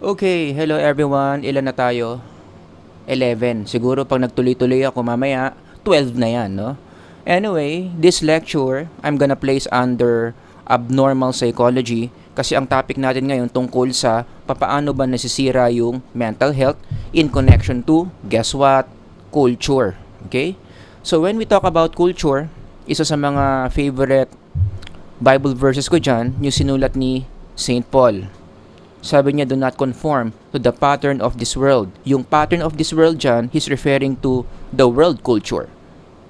Okay, hello everyone. Ilan na tayo? 11. Siguro pag nagtuloy-tuloy ako mamaya, 12 na yan, no? Anyway, this lecture, I'm gonna place under abnormal psychology kasi ang topic natin ngayon tungkol sa papaano ba nasisira yung mental health in connection to, guess what? Culture. Okay? So when we talk about culture, isa sa mga favorite Bible verses ko dyan, yung sinulat ni Saint Paul. Sabi niya, do not conform to the pattern of this world. Yung pattern of this world dyan, he's referring to the world culture.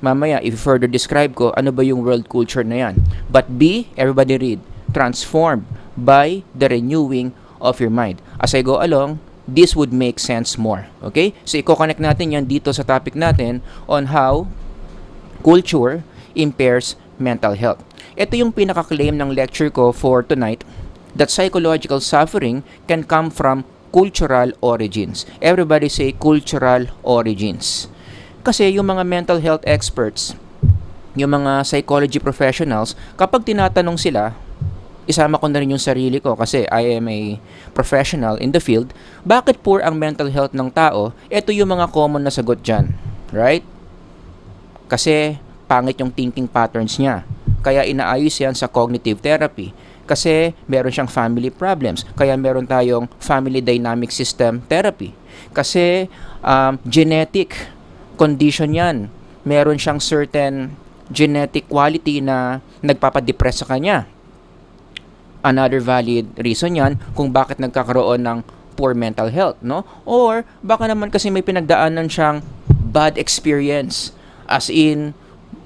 Mamaya, if further describe ko, ano ba yung world culture na yan? But be, everybody read, transformed by the renewing of your mind. As I go along, this would make sense more. Okay? So, i-connect natin yan dito sa topic natin on how culture impairs mental health. Ito yung pinaka-claim ng lecture ko for tonight, that psychological suffering can come from cultural origins. Everybody say cultural origins. Kasi yung mga mental health experts, yung mga psychology professionals, kapag tinatanong sila, isama ko na rin yung sarili ko kasi I am a professional in the field, bakit poor ang mental health ng tao? Ito yung mga common na sagot dyan. Right? Kasi pangit yung thinking patterns niya. Kaya inaayos yan sa cognitive therapy. Kasi meron siyang family problems. Kaya meron tayong family dynamic system therapy. Kasi genetic condition yan. Meron siyang certain genetic quality na nagpapadepress sa kanya. Another valid reason yan kung bakit nagkakaroon ng poor mental health, no? Or baka naman kasi may pinagdaanan siyang bad experience. As in,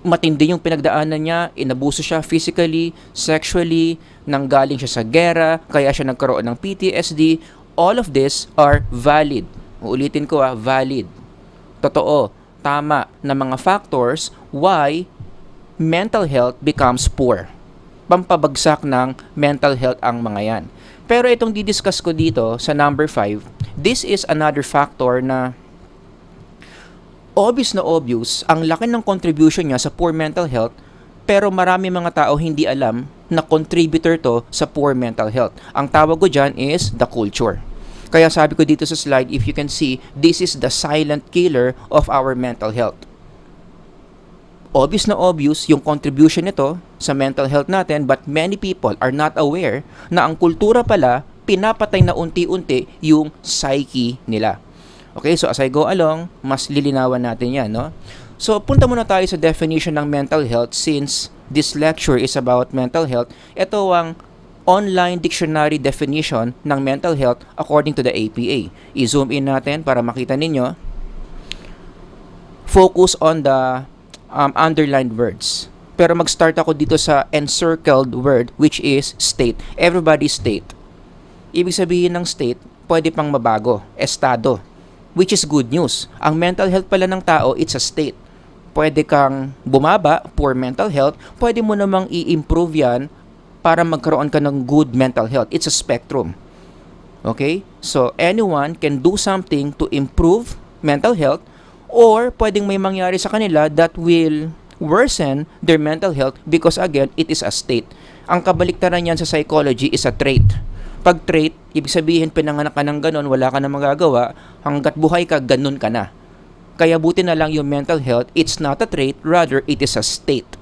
matindi yung pinagdaanan niya, inabuso siya physically, sexually, nanggaling siya sa gera, kaya siya nagkaroon ng PTSD. All of this are valid. Uulitin ko valid. Totoo, tama na mga factors why mental health becomes poor. Pampabagsak ng mental health ang mga yan. Pero itong didiscuss ko dito sa number 5, this is another factor na obvious ang laki ng contribution niya sa poor mental health, pero marami mga tao hindi alam na contributor to sa poor mental health. Ang tawag ko dyan is the culture. Kaya sabi ko dito sa slide, if you can see, this is the silent killer of our mental health. Obvious yung contribution nito sa mental health natin, but many people are not aware na ang kultura pala pinapatay na unti-unti yung psyche nila. Okay, so as I go along, mas lilinawan natin yan, no? So, punta muna tayo sa definition ng mental health since this lecture is about mental health. Ito ang online dictionary definition ng mental health according to the APA. I-zoom in natin para makita ninyo. Focus on the underlined words. Pero mag-start ako dito sa encircled word which is state. Everybody state. Ibig sabihin ng state, pwede pang mabago. Estado. Which is good news. Ang mental health pala ng tao, it's a state. Pwede kang bumaba, poor mental health. Pwede mo namang i-improve yan para magkaroon ka ng good mental health. It's a spectrum. Okay? So, anyone can do something to improve mental health or pwedeng may mangyari sa kanila that will worsen their mental health because again, it is a state. Ang kabaliktaran yan sa psychology is a trait. Pag trait, ibig sabihin pinanganak ka ng ganun, wala ka na magagawa, hanggat buhay ka, ganun ka na. Kaya buti na lang yung mental health, it's not a trait, rather it is a state.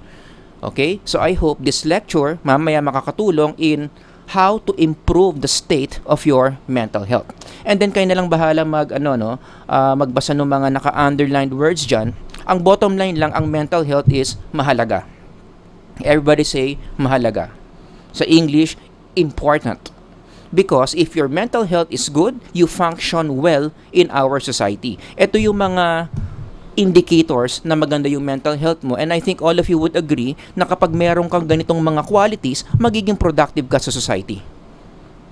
Okay? So I hope this lecture mamaya makakatulong in how to improve the state of your mental health. And then kayo na lang bahala magbasa ng mga naka-underlined words dyan. Ang bottom line lang, ang mental health is mahalaga. Everybody say mahalaga. Sa English, important. Because if your mental health is good, you function well in our society. Ito yung mga indicators na maganda yung mental health mo. And I think all of you would agree na kapag meron kang ganitong mga qualities, magiging productive ka sa society.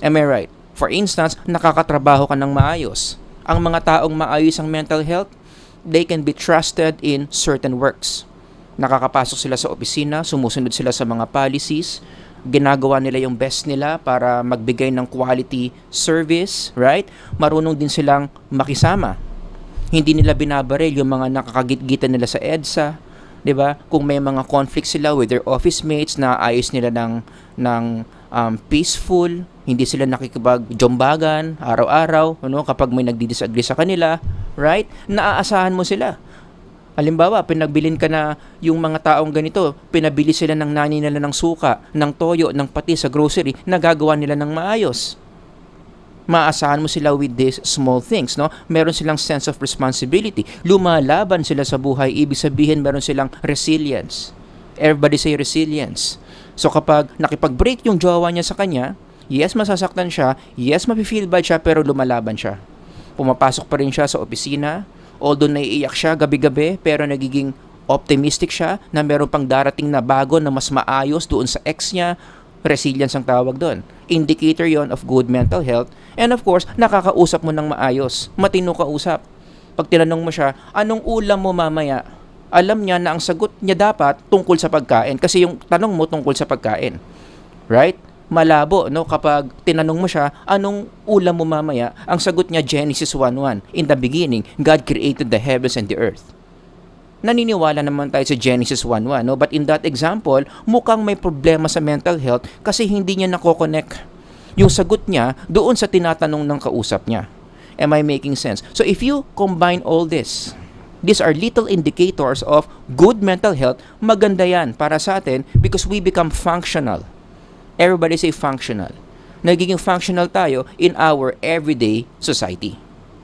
Am I right? For instance, nakakatrabaho ka ng maayos. Ang mga taong maayos ang mental health, they can be trusted in certain works. Nakakapasok sila sa opisina, sumusunod sila sa mga policies, ginagawa nila yung best nila para magbigay ng quality service, right? Marunong din silang makisama. Hindi nila binabaril yung mga nakakagit-gitan nila sa EDSA, 'di ba? Kung may mga conflict sila with their office mates, na ayos nila ng peaceful, Hindi sila nakikipag-jombagan araw-araw, kapag may nagdi-disagree sa kanila, right? Naaasahan mo sila. Halimbawa, pinagbilin ka na yung mga taong ganito, pinabili sila ng nani nila ng suka, ng toyo, ng pati sa grocery, nagagawa nila ng maayos. Maasahan mo sila with these small things, no? Meron silang sense of responsibility. Lumalaban sila sa buhay, ibig sabihin meron silang resilience. Everybody say resilience. So kapag nakipag-break yung jowa niya sa kanya, yes, masasaktan siya, yes, mafe-feel bad siya, pero lumalaban siya. Pumapasok pa rin siya sa opisina, although naiiyak siya gabi-gabi, pero nagiging optimistic siya na meron pang darating na bago na mas maayos doon sa ex niya. Resilience ang tawag doon. Indicator yon of good mental health. And of course, nakakausap mo ng maayos. Matino ka usap. Pag tinanong mo siya, anong ulam mo mamaya? Alam niya na ang sagot niya dapat tungkol sa pagkain. Kasi yung tanong mo tungkol sa pagkain. Right? Malabo, no? Kapag tinanong mo siya, anong ulam mo mamaya? Ang sagot niya, Genesis 1:1. In the beginning, God created the heavens and the earth. Naniniwala naman tayo sa Genesis 1:1, no? But in that example, mukhang may problema sa mental health kasi hindi niya nako-connect yung sagot niya doon sa tinatanong ng kausap niya. Am I making sense? So if you combine all this, these are little indicators of good mental health. Maganda yan para sa atin because we become functional. Everybody say functional. Nagiging functional tayo in our everyday society.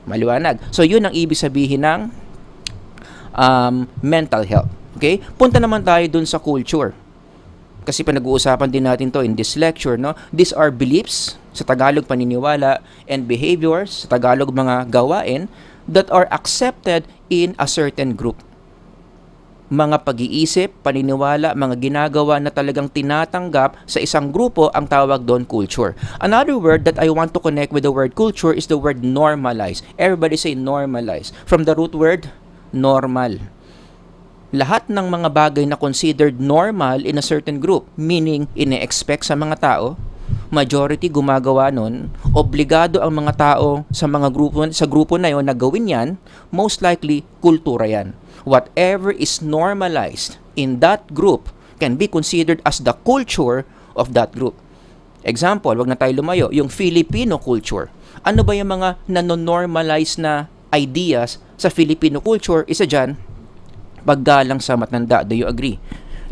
Maliwanag. So yun ang ibig sabihin ng mental health. Okay? Punta naman tayo dun sa culture. Kasi pinag-uusapan din natin to in this lecture, no? These are beliefs, sa Tagalog paniniwala, and behaviors, sa Tagalog mga gawain, that are accepted in a certain group. Mga pag-iisip, paniniwala, mga ginagawa na talagang tinatanggap sa isang grupo, ang tawag doon culture. Another word that I want to connect with the word culture is the word normalize. Everybody say normalize. From the root word, normal. Lahat ng mga bagay na considered normal in a certain group, meaning ine-expect sa mga tao, majority gumagawa nun, obligado ang mga tao sa grupo na yon na gawin yan, most likely kultura yan. Whatever is normalized in that group can be considered as the culture of that group. Example, wag na tayo lumayo, yung Filipino culture. Ano ba yung mga nanonormalize na ideas sa Filipino culture? Isa dyan, paggalang sa matanda. Do you agree?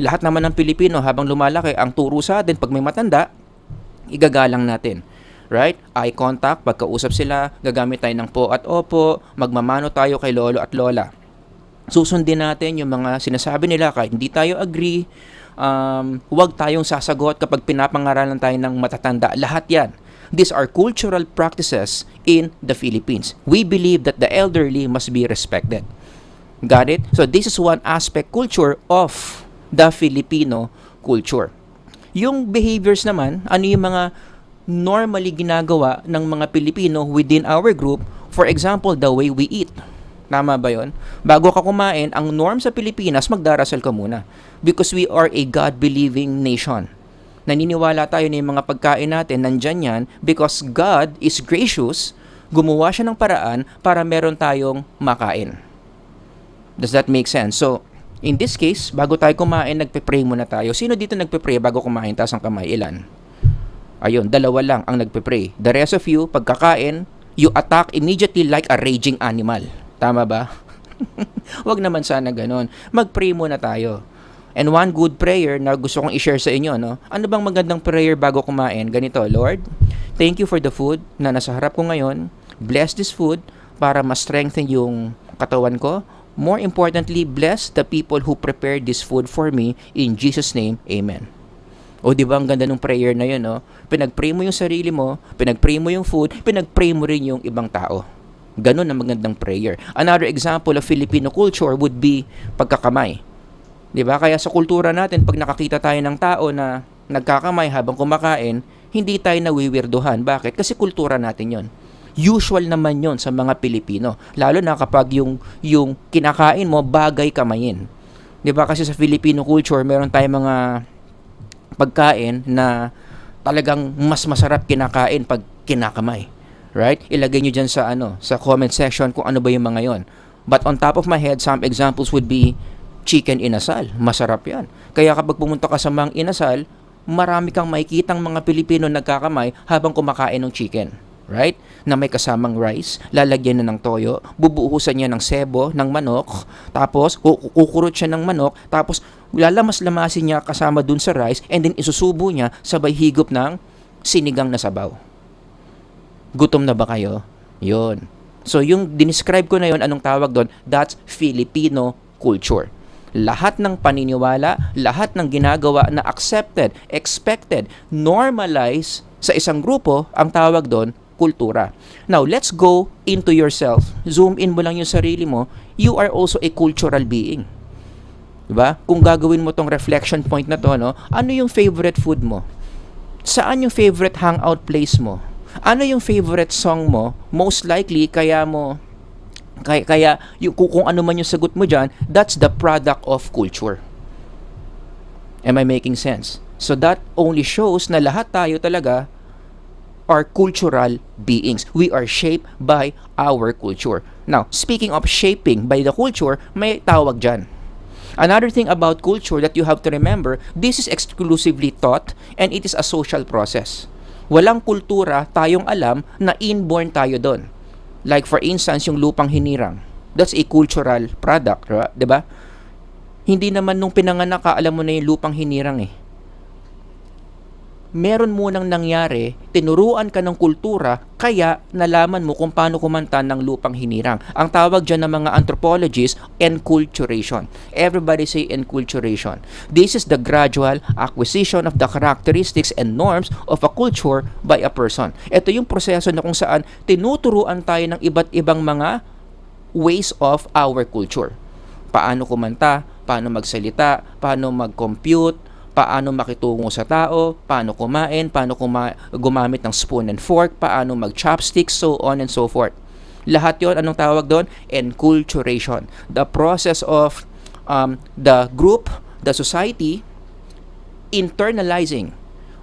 Lahat naman ng Pilipino habang lumalaki, ang turo sa atin pag may matanda, igagalang natin. Right? Eye contact, pagkausap sila, gagamit tayo ng po at opo, magmamano tayo kay lolo at lola. Susundin natin yung mga sinasabi nila kahit hindi tayo agree. Huwag tayong sasagot kapag pinapangaralan tayo ng matatanda. Lahat yan. These are cultural practices in the Philippines. We believe that the elderly must be respected. Got it? So this is one aspect culture of the Filipino culture. Yung behaviors naman, ano yung mga normally ginagawa ng mga Pilipino within our group? For example, the way we eat. Tama ba yun? Bago ka kumain, ang norm sa Pilipinas, magdarasal ka muna. Because we are a God-believing nation. Naniniwala tayo na yung mga pagkain natin, nandyan yan, because God is gracious, gumawa siya ng paraan para meron tayong makain. Does that make sense? So, in this case, bago tayo kumain, nagpe-pray muna tayo. Sino dito nagpe-pray bago kumain? Taas ang kamay, ilan? Ayun, 2 lang ang nagpe-pray. The rest of you, pagkakain, you attack immediately like a raging animal. Tama ba? Wag naman sana ganon. Mag-pray muna tayo. And one good prayer na gusto kong i-share sa inyo, no? Ano bang magandang prayer bago kumain? Ganito, Lord, thank you for the food na nasa harap ko ngayon. Bless this food para ma-strengthen yung katawan ko. More importantly, bless the people who prepared this food for me. In Jesus' name, Amen. O di ba ang ganda ng prayer na yun, no? Pinag-pray mo yung sarili mo, pinag-pray mo yung food, pinag-pray mo rin yung ibang tao. Ganun ang magandang prayer. Another example of Filipino culture would be pagkakamay. Di ba? Kaya sa kultura natin, pag nakakita tayo ng tao na nagkakamay habang kumakain, hindi tayo nawiwirduhan. Bakit? Kasi kultura natin yon. Usual naman yon sa mga Pilipino. Lalo na kapag yung kinakain mo, bagay kamayin. Di ba? Kasi sa Filipino culture, meron tayong mga pagkain na talagang mas masarap kinakain pag kinakamay. Right? Ilagay nyo dyan sa comment section kung ano ba yung mga yon. But on top of my head, some examples would be chicken inasal. Masarap yan. Kaya kapag pumunta ka sa Mang Inasal, marami kang makikitang mga Pilipino nagkakamay habang kumakain ng chicken. Right? Na may kasamang rice, lalagyan na ng toyo, bubuhusan niya ng sebo, ng manok, tapos kukurot siya ng manok, tapos lalamas-lamasin niya kasama dun sa rice, and then isusubo niya sabay higop ng sinigang na sabaw. Gutom na ba kayo? Yun. So yung dinescribe ko na yun, anong tawag doon? That's Filipino culture. Lahat ng paniniwala, lahat ng ginagawa na accepted, expected, normalized sa isang grupo, ang tawag doon, kultura. Now, let's go into yourself. Zoom in mo lang yung sarili mo. You are also a cultural being. Diba? Kung gagawin mo tong reflection point na to, no? Ano yung favorite food mo? Saan yung favorite hangout place mo? Ano yung favorite song mo? Most likely, kaya yung, kung ano man yung sagot mo dyan, that's the product of culture. Am I making sense? So that only shows na lahat tayo talaga are cultural beings. We are shaped by our culture. Now, speaking of shaping by the culture, may tawag dyan. Another thing about culture that you have to remember, this is exclusively taught and it is a social process. Walang kultura tayong alam na inborn tayo doon. Like for instance, yung lupang hinirang. That's a cultural product, diba? Hindi naman nung pinanganak ka, alam mo na yung lupang hinirang eh. Meron munang nangyari, tinuruan ka ng kultura, kaya nalaman mo kung paano kumanta ng lupang hinirang. Ang tawag dyan ng mga anthropologists, enculturation. Everybody say enculturation. This is the gradual acquisition of the characteristics and norms of a culture by a person. Ito yung proseso na kung saan tinuturuan tayo ng iba't ibang mga ways of our culture. Paano kumanta, paano magsalita, paano mag-compute, paano makitungo sa tao, paano kumain, paano gumamit ng spoon and fork, paano mag-chopsticks, so on and so forth. Lahat yon, anong tawag doon? Enculturation. The process of the group, the society, internalizing,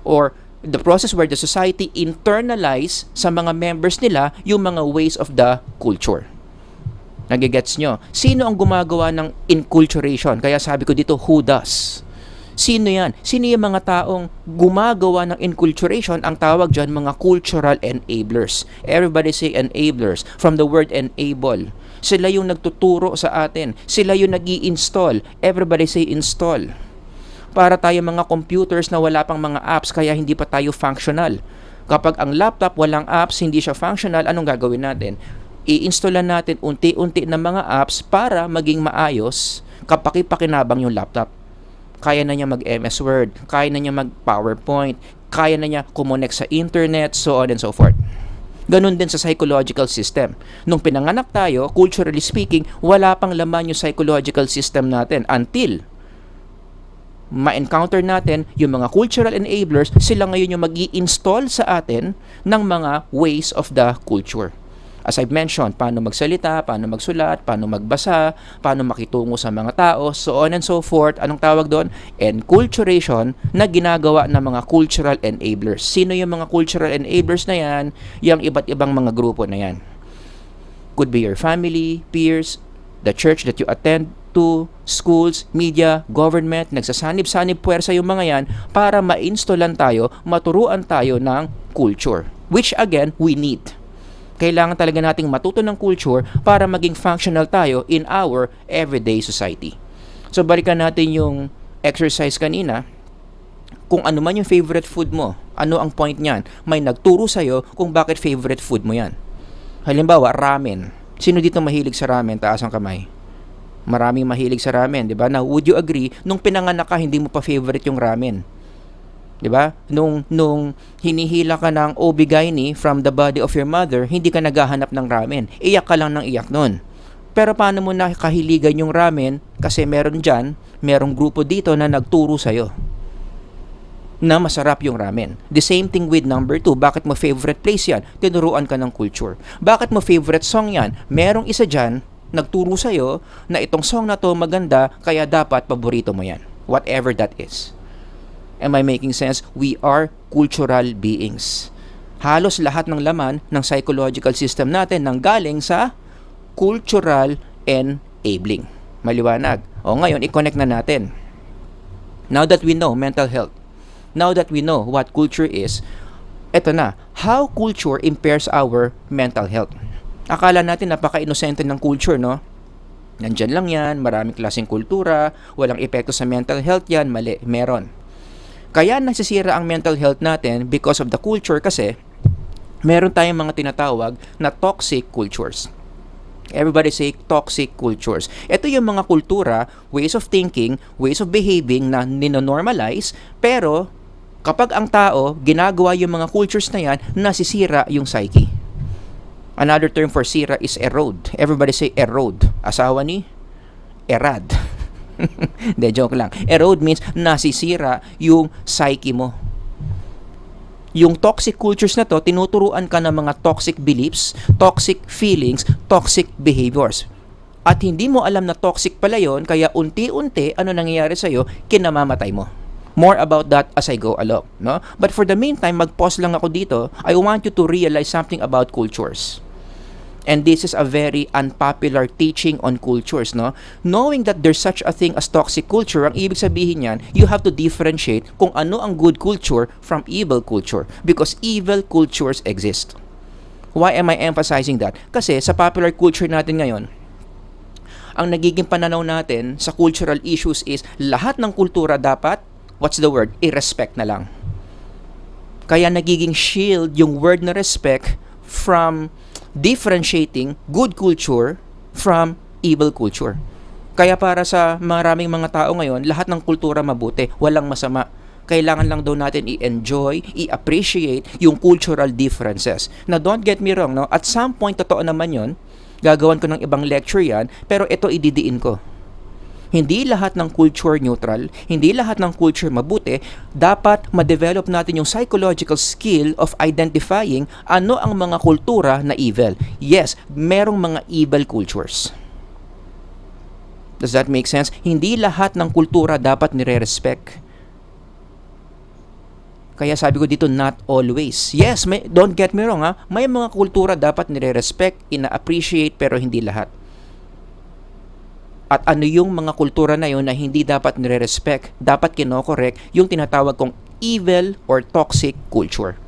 or the process where the society internalize sa mga members nila yung mga ways of the culture. Nagigets nyo? Sino ang gumagawa ng enculturation? Kaya sabi ko dito, who does? Sino yan? Sino yung mga taong gumagawa ng enculturation? Ang tawag dyan, mga cultural enablers. Everybody say enablers. From the word enable. Sila yung nagtuturo sa atin. Sila yung nag-i-install. Everybody say install. Para tayo mga computers na wala pang mga apps, kaya hindi pa tayo functional. Kapag ang laptop walang apps, hindi siya functional, anong gagawin natin? I-installan natin unti-unti na mga apps para maging maayos kapaki-pakinabang yung laptop. Kaya na niya mag-MS Word, kaya na niya mag-PowerPoint, kaya na niya kumonek sa internet, so on and so forth. Ganun din sa psychological system. Nung pinanganak tayo, culturally speaking, wala pang laman yung psychological system natin until ma-encounter natin yung mga cultural enablers, sila ngayon yung mag-i-install sa atin ng mga ways of the culture. As I've mentioned, paano magsalita, paano magsulat, paano magbasa, paano makitungo sa mga tao, so on and so forth. Anong tawag doon? Enculturation na ginagawa ng mga cultural enablers. Sino yung mga cultural enablers na yan? Yung iba't ibang mga grupo na yan. Could be your family, peers, the church that you attend to, schools, media, government, nagsasanib-sanib puwersa yung mga yan para ma-installan tayo, maturuan tayo ng culture. Which again, we need. Kailangan talaga nating matuto ng culture para maging functional tayo in our everyday society. So balikan natin yung exercise kanina. Kung ano man yung favorite food mo, ano ang point niyan? May nagturo sa'yo kung bakit favorite food mo yan. Halimbawa, ramen. Sino dito mahilig sa ramen? Taas ang kamay. Maraming mahilig sa ramen, di ba? Now, would you agree, nung pinanganak ka, hindi mo pa favorite yung ramen? Di ba? Nung hinihila ka ng OB-GYN from the body of your mother, hindi ka naghahanap ng ramen. Iyak ka lang ng iyak nun. Pero paano mo nakahiligan yung ramen? Kasi merong grupo dito na nagturo sa'yo na masarap yung ramen. The same thing with number 2. Bakit mo favorite place yan? Tinuruan ka ng culture. Bakit mo favorite song yan? Merong isa dyan, nagturo sa'yo na itong song na to maganda, kaya dapat paborito mo yan. Whatever that is. Am I making sense? We are cultural beings. Halos lahat ng laman ng psychological system natin nanggaling sa cultural enabling. Maliwanag. O ngayon, i-connect na natin. Now that we know mental health, Now that we know what culture is, eto na, how culture impairs our mental health. Akala natin napaka-inosente ng culture, no? Nandyan lang yan, maraming klaseng kultura, walang epekto sa mental health yan, mali, meron. Kaya nasisira ang mental health natin because of the culture kasi meron tayong mga tinatawag na toxic cultures. Everybody say toxic cultures. Ito yung mga kultura, ways of thinking, ways of behaving na ninonormalize, pero kapag ang tao ginagawa yung mga cultures na yan, nasisira yung psyche. Another term for sira is erode. Everybody say erode. Asawa ni Erad. De, joke lang. Erode means nasisira yung psyche mo. Yung toxic cultures na to, tinuturuan ka ng mga toxic beliefs, toxic feelings, toxic behaviors. At hindi mo alam na toxic pala yon, kaya unti-unti, ano nangyayari sa'yo, kinamamatay mo. More about that as I go along, no? But for the meantime, mag-pause lang ako dito. I want you to realize something about cultures. And this is a very unpopular teaching on cultures, no? Knowing that there's such a thing as toxic culture, ang ibig sabihin niyan, you have to differentiate kung ano ang good culture from evil culture. Because evil cultures exist. Why am I emphasizing that? Kasi sa popular culture natin ngayon, ang nagiging pananaw natin sa cultural issues is lahat ng kultura dapat, what's the word? I-respect na lang. Kaya nagiging shield yung word na respect from differentiating good culture from evil culture. Kaya para sa maraming mga tao ngayon, lahat ng kultura mabuti, walang masama. Kailangan lang daw natin i-enjoy, i-appreciate yung cultural differences. Now, don't get me wrong, no? At some point, totoo naman yon. Gagawan ko ng ibang lecture yan, pero ito ididiin ko. Hindi lahat ng culture neutral, hindi lahat ng culture mabuti, dapat ma-develop natin yung psychological skill of identifying ano ang mga kultura na evil. Yes, merong mga evil cultures. Does that make sense? Hindi lahat ng kultura dapat nire-respect. Kaya sabi ko dito, not always. Yes, don't get me wrong, ha? May mga kultura dapat nire-respect, ina-appreciate, pero hindi lahat. At ano yung mga kultura na yun na hindi dapat nire-respect, dapat kinokorek yung tinatawag kong evil or toxic culture.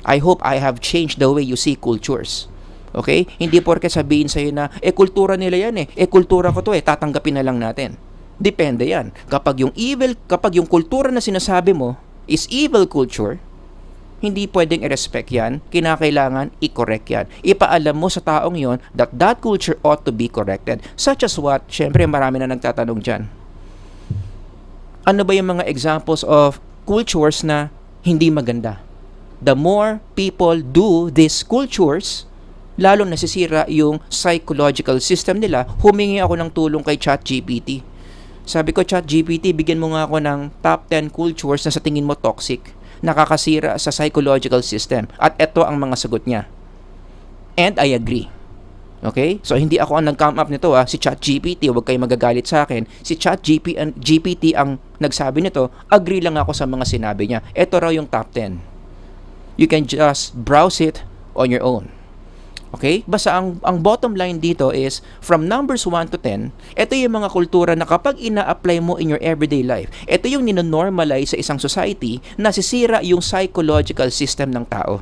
I hope I have changed the way you see cultures. Okay? Hindi porke sabihin sa'yo na, kultura nila yan kultura ko to tatanggapin na lang natin. Depende yan. Kapag yung kultura na sinasabi mo is evil culture, hindi pwedeng i-respect yan, kinakailangan i-correct yan. Ipaalam mo sa taong yon that that culture ought to be corrected. Such as what? Syempre, marami na nagtatanong dyan. Ano ba yung mga examples of cultures na hindi maganda? The more people do these cultures, lalong nasisira yung psychological system nila. Humingi ako ng tulong kay ChatGPT. Sabi ko, ChatGPT, bigyan mo nga ako ng top 10 cultures na sa tingin mo toxic, nakakasira sa psychological system. At ito ang mga sagot niya. And I agree. Okay? So, hindi ako ang nag-come up nito. Si ChatGPT, huwag kayo magagalit sa akin. Si ChatGPT ang nagsabi nito. Agree lang ako sa mga sinabi niya. Ito raw yung top 10. You can just browse it on your own. Okay? Basta ang bottom line dito is, from numbers 1 to 10, ito yung mga kultura na kapag ina-apply mo in your everyday life, ito yung ninonormalize sa isang society, nasisira yung psychological system ng tao.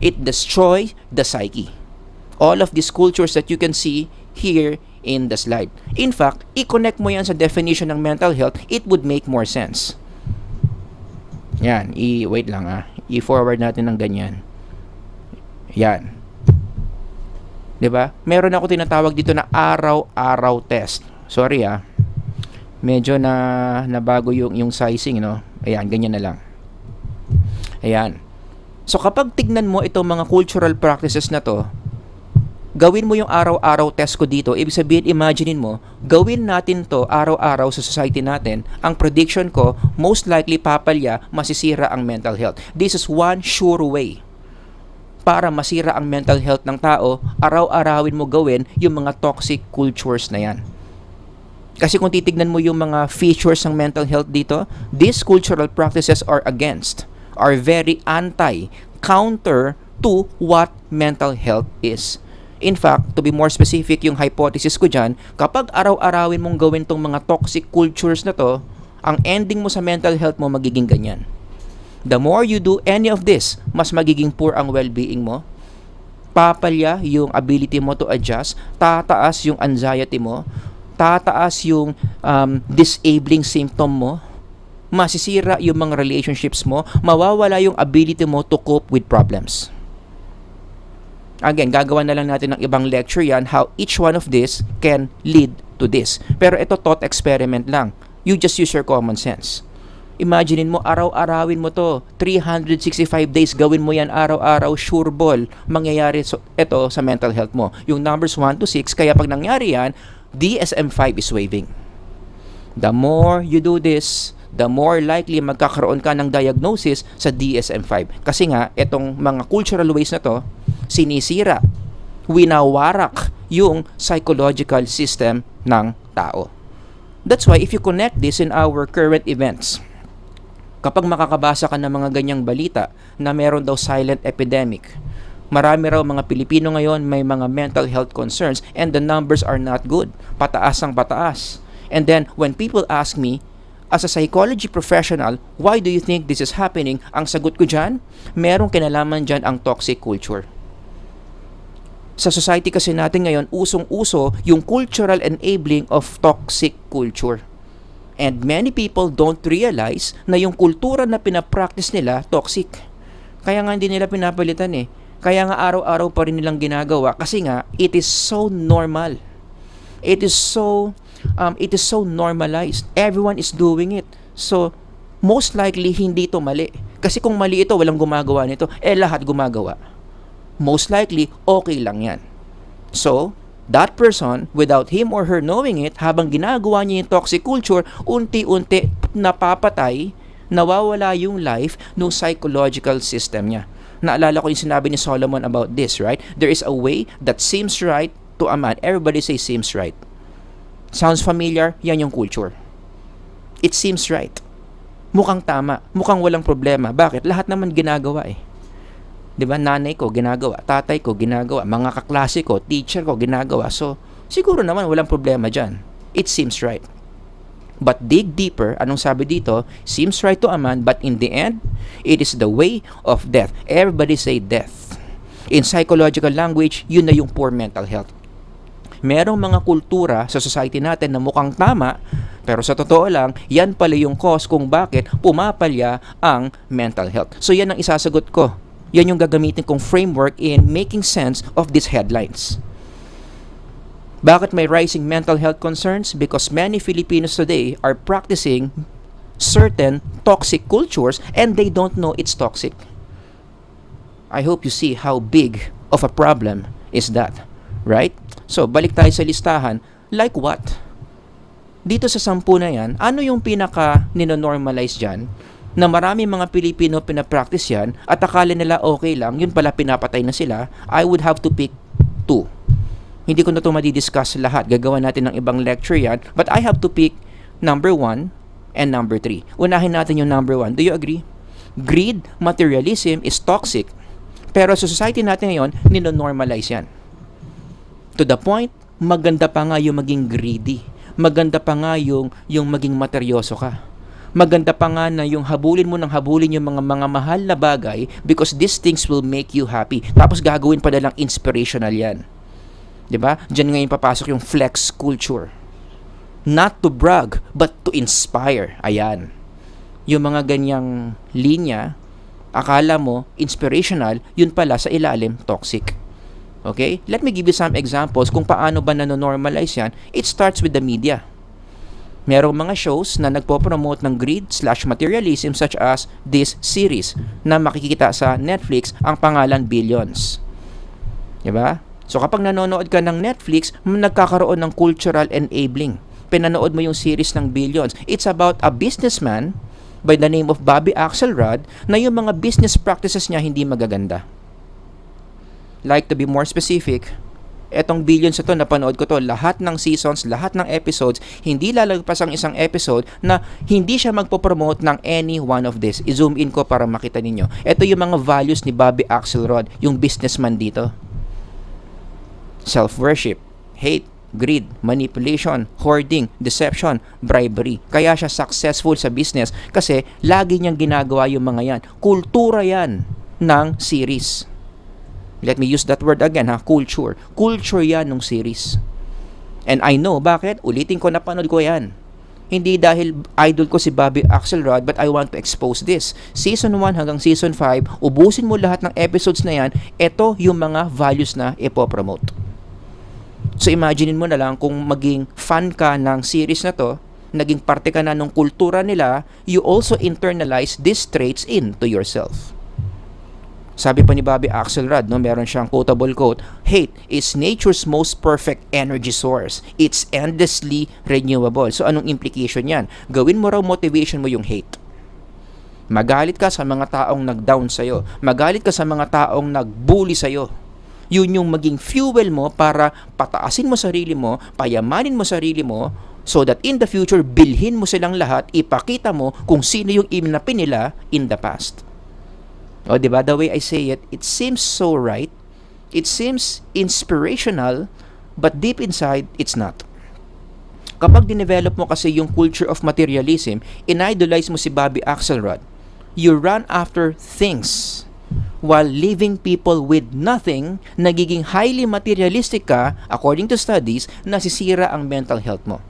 It destroys the psyche. All of these cultures that you can see here in the slide. In fact, i-connect mo yan sa definition ng mental health, it would make more sense. Yan, wait lang i-forward natin ng ganyan. Yan. 'Di ba? Meron ako tinatawag dito na araw-araw test. Sorry medyo nabago yung sizing, no? Ayan, ganyan na lang. Ayan. So kapag tignan mo itong mga cultural practices na to, gawin mo yung araw-araw test ko dito. Ibig sabihin, imaginein mo, gawin natin to araw-araw sa society natin. Ang prediction ko, most likely papalya, masisira ang mental health. This is one sure way para masira ang mental health ng tao. Araw-arawin mo gawin yung mga toxic cultures na yan. Kasi kung titignan mo yung mga features ng mental health dito, these cultural practices are very counter to what mental health is. In fact, to be more specific, yung hypothesis ko dyan, kapag araw-arawin mong gawin tong mga toxic cultures na to, ang ending mo sa mental health mo magiging ganyan. The more you do any of this, mas magiging poor ang well-being mo. Papalya yung ability mo to adjust, tataas yung anxiety mo, tataas yung disabling symptom mo, masisira yung mga relationships mo, mawawala yung ability mo to cope with problems. Again, gagawa na lang natin ng ibang lecture yan, how each one of this can lead to this. Pero ito thought experiment lang. You just use your common sense. Imaginein mo, araw-arawin mo to. 365 days, gawin mo yan araw-araw, sure ball, mangyayari ito sa mental health mo. Yung numbers 1 to 6, kaya pag nangyari yan, DSM-5 is waving. The more you do this, the more likely magkakaroon ka ng diagnosis sa DSM-5. Kasi nga, itong mga cultural ways na to, sinisira, winawarak yung psychological system ng tao. That's why if you connect this in our current events, kapag makakabasa ka ng mga ganyang balita na meron daw silent epidemic, marami raw mga Pilipino ngayon may mga mental health concerns and the numbers are not good. Pataas ang pataas. And then when people ask me, as a psychology professional, why do you think this is happening? Ang sagot ko dyan, merong kinalaman dyan ang toxic culture. Sa society kasi natin ngayon, usong-uso yung cultural enabling of toxic culture. And many people don't realize na yung kultura na pinapractice nila, toxic. Kaya nga hindi nila pinapalitan eh. Kaya nga araw-araw pa rin nilang ginagawa kasi nga, it is so normal. It is so normalized. Everyone is doing it. So, most likely, hindi ito mali. Kasi kung mali ito, walang gumagawa nito, lahat gumagawa. Most likely, okay lang yan. So, that person, without him or her knowing it, habang ginagawa niya yung toxic culture, unti-unti napapatay, nawawala yung life ng psychological system niya. Naalala ko yung sinabi ni Solomon about this, right? There is a way that seems right to a man. Everybody say seems right. Sounds familiar? Yan yung culture. It seems right. Mukhang tama. Mukhang walang problema. Bakit? Lahat naman ginagawa eh. 'Di ba? Nanay ko ginagawa, tatay ko ginagawa, mga kaklase ko, teacher ko ginagawa. So, siguro naman walang problema diyan. It seems right. But dig deeper, anong sabi dito? Seems right to a man, but in the end, it is the way of death. Everybody say death. In psychological language, yun na yung poor mental health. Merong mga kultura sa society natin na mukhang tama, pero sa totoo lang, yan pala yung cause kung bakit pumapalya ang mental health. So yan ang isasagot ko. Yan yung gagamitin kong framework in making sense of these headlines. Bakit may rising mental health concerns? Because many Filipinos today are practicing certain toxic cultures and they don't know it's toxic. I hope you see how big of a problem is that, right? So, balik tayo sa listahan. Like what? Dito sa 10 na yan, ano yung pinaka ninonormalize dyan? Na marami mga Pilipino pinapractice yan at akala nila okay lang, yun pala pinapatay na sila. I would have to pick 2. Hindi ko na ito madidiscuss lahat. Gagawa natin ng ibang lecture yan. But I have to pick number 1 and number 3. Unahin natin yung number 1. Do you agree? Greed, materialism is toxic. Pero sa society natin ngayon, ninonormalize yan. To the point, maganda pa nga yung maging greedy. Maganda pa nga yung maging materyoso ka. Maganda pa nga na yung habulin mo ng habulin yung mga mahal na bagay because these things will make you happy. Tapos gagawin pa na lang inspirational yan. 'Di ba? Diyan ngayon papasok yung flex culture. Not to brag, but to inspire. Ayan. Yung mga ganyang linya, akala mo inspirational, yun pala sa ilalim toxic. Okay? Let me give you some examples kung paano ba nanonormalize yan. It starts with the media. Merong mga shows na nagpo-promote ng greed/materialism such as this series na makikita sa Netflix, ang pangalan Billions. Diba? So kapag nanonood ka ng Netflix, nagkakaroon ng cultural enabling. Pinanood mo yung series ng Billions. It's about a businessman by the name of Bobby Axelrod na yung mga business practices niya hindi magaganda. Like to be more specific, etong Billions ito, napanood ko to, lahat ng seasons, lahat ng episodes, hindi lalagpas ang isang episode na hindi siya magpo-promote ng any one of this. I-zoom in ko para makita ninyo. Ito yung mga values ni Bobby Axelrod, yung businessman dito. Self-worship, hate, greed, manipulation, hoarding, deception, bribery. Kaya siya successful sa business kasi lagi niyang ginagawa yung mga yan. Kultura yan ng series. Let me use that word again, culture. Culture yan ng series. And I know, bakit? Ulitin ko, napanood ko yan. Hindi dahil idol ko si Bobby Axelrod, but I want to expose this. Season 1 hanggang Season 5, ubusin mo lahat ng episodes na yan, ito yung mga values na ipopromote. So imaginein mo na lang kung maging fan ka ng series na to, naging parte ka na ng kultura nila, you also internalize these traits into yourself. Sabi pa ni Bobby Axelrod, meron siyang quotable quote, hate is nature's most perfect energy source. It's endlessly renewable. So anong implication yan? Gawin mo raw motivation mo yung hate. Magalit ka sa mga taong nag-down sa'yo. Magalit ka sa mga taong nag-bully sa'yo. Yun yung maging fuel mo para pataasin mo sarili mo, payamanin mo sarili mo, so that in the future, bilhin mo silang lahat, ipakita mo kung sino yung inapin nila in the past. O, diba? The way I say it, it seems so right. It seems inspirational, but deep inside, it's not. Kapag dinevelop mo kasi yung culture of materialism, inidolize mo si Bobby Axelrod, you run after things while leaving people with nothing, nagiging highly materialistic ka, according to studies, nasisira ang mental health mo.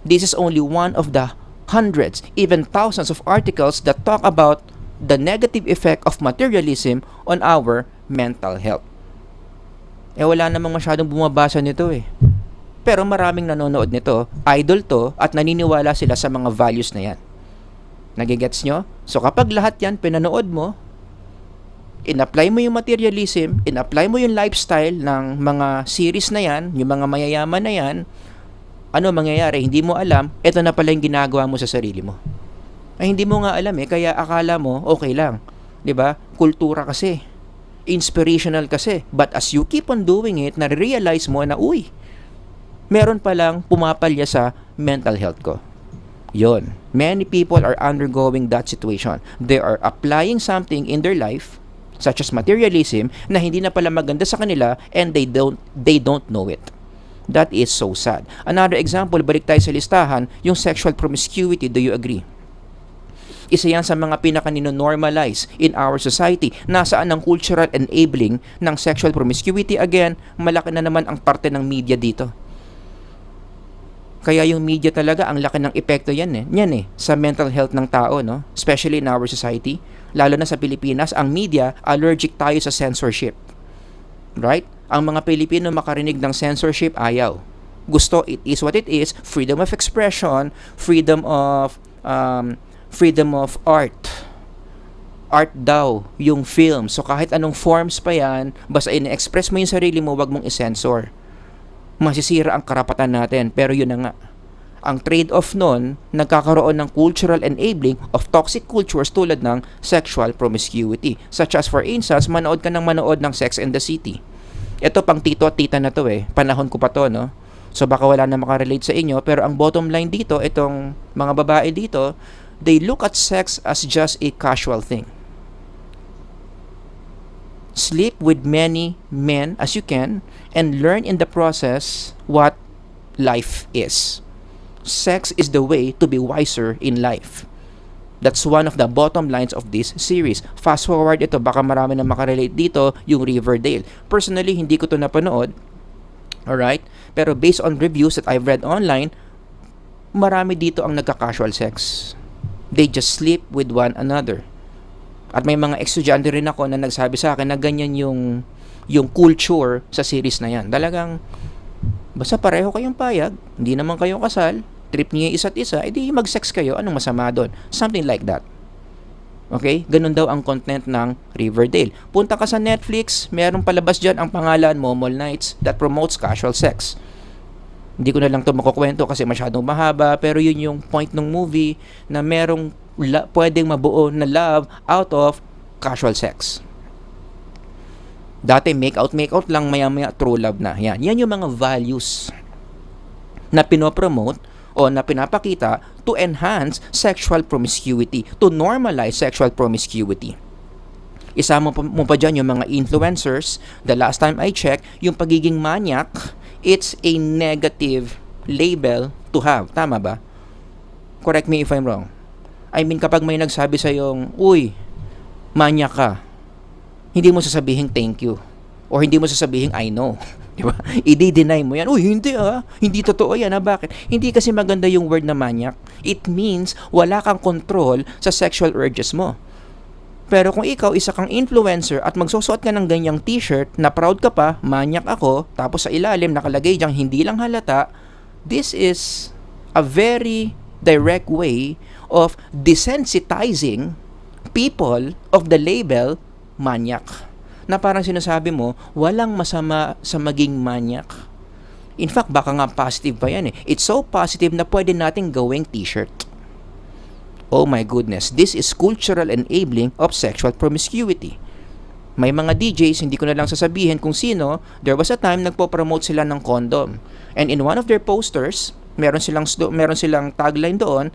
This is only one of the hundreds, even thousands of articles that talk about the negative effect of materialism on our mental health. Wala namang masyadong bumabasa nito Pero maraming nanonood nito, idol to, at naniniwala sila sa mga values na yan. Nagigets nyo? So kapag lahat yan pinanood mo, in-apply mo yung materialism, in-apply mo yung lifestyle ng mga series na yan, yung mga mayayaman na yan, ano mangyayari? Hindi mo alam, ito na pala yung ginagawa mo sa sarili mo. Ay hindi mo nga alam kaya akala mo okay lang. 'Di ba? Kultura kasi. Inspirational kasi. But as you keep on doing it, na-realize mo na meron palang pumapalya sa mental health ko. Yon. Many people are undergoing that situation. They are applying something in their life, such as materialism, na hindi na pala maganda sa kanila and they don't know it. That is so sad. Another example, balik tayo sa listahan, yung sexual promiscuity. Do you agree? Isa yan sa mga pinaka-normalize in our society. Nasaan ang cultural enabling ng sexual promiscuity? Again, malaki na naman ang parte ng media dito. Kaya yung media talaga, ang laki ng epekto yan sa mental health ng tao, no? Especially in our society. Lalo na sa Pilipinas, ang media, allergic tayo sa censorship. Right? Ang mga Pilipino makarinig ng censorship, ayaw. Gusto, it is what it is. Freedom of expression, freedom of art. Art daw, yung film. So kahit anong forms pa yan, basta in-express mo yung sarili mo, wag mong i-censor. Masisira ang karapatan natin. Pero yun na nga. Ang trade-off nun, nagkakaroon ng cultural enabling of toxic cultures tulad ng sexual promiscuity. Such as for instance, manood ka ng Sex and the City. Ito pang tito at tita na to Panahon ko pa to, no? So baka wala na makarelate sa inyo. Pero ang bottom line dito, itong mga babae dito, they look at sex as just a casual thing. Sleep with many men as you can and learn in the process what life is. Sex is the way to be wiser in life. That's one of the bottom lines of this series. Fast forward ito, baka marami na makarelate dito, yung Riverdale. Personally, hindi ko to napanood. Alright? Pero based on reviews that I've read online, marami dito ang nagka-casual sex. They just sleep with one another. At may mga estudyante rin ako na nagsabi sa akin na ganyan yung culture sa series na yan. Talagang, basta pareho kayong payag, hindi naman kayong kasal, trip niyo yung isa't isa, edi mag-sex kayo, anong masama doon? Something like that. Okay? Ganun daw ang content ng Riverdale. Punta ka sa Netflix, merong palabas dyan ang pangalan Momol Nights that promotes casual sex. Hindi ko na lang ito makukwento kasi masyadong mahaba, pero yun yung point ng movie na merong pwedeng mabuo na love out of casual sex. Dati make-out lang, maya-maya true love na. Yan yung mga values na pinopromote o na pinapakita to enhance sexual promiscuity, to normalize sexual promiscuity. Isama mo pa dyan yung mga influencers. The last time I checked, yung pagiging maniac it's a negative label to have. Tama ba? Correct me if I'm wrong. I mean, kapag may nagsabi sa'yong, uy, manyak ka, hindi mo sasabihin thank you. Or hindi mo sasabihin I know. Diba? I-deny mo yan. Uy, hindi hindi totoo yan. Bakit? Hindi kasi maganda yung word na manyak. It means wala kang control sa sexual urges mo. Pero kung ikaw isa kang influencer at magsusuot ka ng ganyang t-shirt na proud ka pa, manyak ako, tapos sa ilalim nakalagay diyang hindi lang halata, this is a very direct way of desensitizing people of the label manyak. Na parang sinasabi mo, walang masama sa maging manyak. In fact, baka nga positive pa yan eh. It's so positive na pwede nating gawing t-shirt. Oh my goodness, this is cultural enabling of sexual promiscuity. May mga DJs, hindi ko na lang sasabihin kung sino, there was a time nagpo-promote sila ng condom. And in one of their posters, meron silang tagline doon,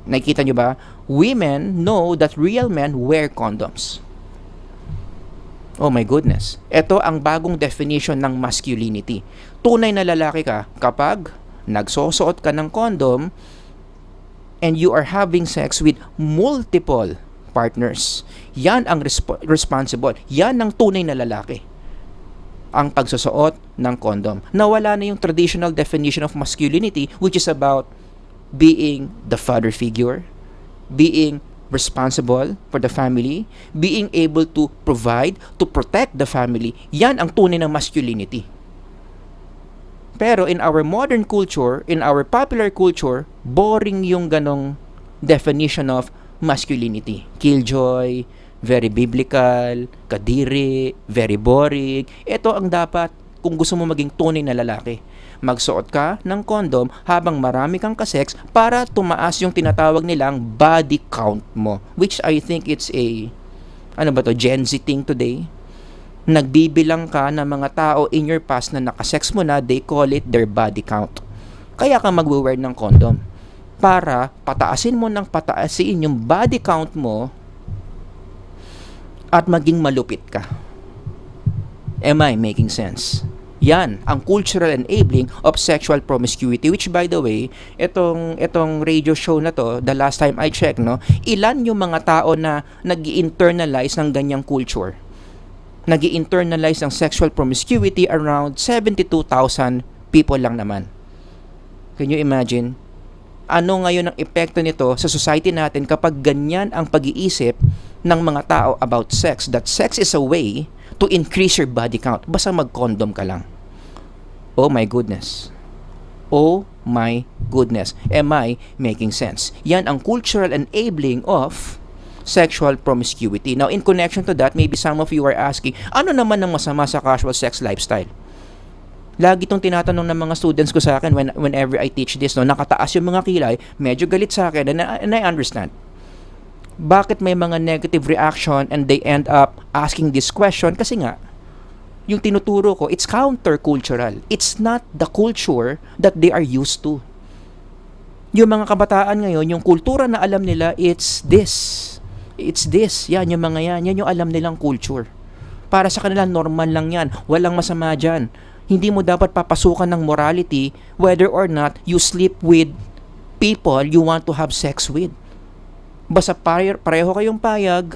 nakikita nyo ba? Women know that real men wear condoms. Oh my goodness. Ito ang bagong definition ng masculinity. Tunay na lalaki ka kapag nagsusuot ka ng condom and you are having sex with multiple partners. Yan ang responsible. Yan ang tunay na lalaki. Ang pagsusuot ng condom. Nawala na yung traditional definition of masculinity, which is about being the father figure, being responsible for the family, being able to provide, to protect the family. Yan ang tunay ng masculinity. Pero in our modern culture, in our popular culture, boring yung ganong definition of masculinity. Killjoy, very biblical, kadiri, very boring. Ito ang dapat kung gusto mo maging tunay na lalaki. Magsuot ka ng condom habang marami kang kasex para tumaas yung tinatawag nilang body count mo. Which I think it's a, Gen Z thing today. Nagbibilang ka ng mga tao in your past na nakasex mo na, they call it their body count. Kaya ka mag-wear ng condom para pataasin yung body count mo at maging malupit ka. Am I making sense? Yan ang cultural enabling of sexual promiscuity, which by the way, itong radio show na to, the last time I checked, ilan yung mga tao na nag-internalize ng ganyang culture? Nag-internalize ng sexual promiscuity around 72,000 people lang naman. Can you imagine? Ano ngayon ang epekto nito sa society natin kapag ganyan ang pag-iisip ng mga tao about sex, that sex is a way to increase your body count. Basta mag-condom ka lang. Oh my goodness. Oh my goodness. Am I making sense? Yan ang cultural enabling of sexual promiscuity. Now, in connection to that, maybe some of you are asking, ano naman ang masama sa casual sex lifestyle? Lagi itong tinatanong ng mga students ko sa akin whenever I teach this, nakataas yung mga kilay, medyo galit sa akin, and I understand. Bakit may mga negative reaction and they end up asking this question? Kasi nga, yung tinuturo ko, it's countercultural. It's not the culture that they are used to. Yung mga kabataan ngayon, yung kultura na alam nila, it's this. Yan, yung mga yan. Yan yung alam nilang culture. Para sa kanila, normal lang yan. Walang masama dyan. Hindi mo dapat papasukan ng morality whether or not you sleep with people you want to have sex with. Basta pareho kayong payag,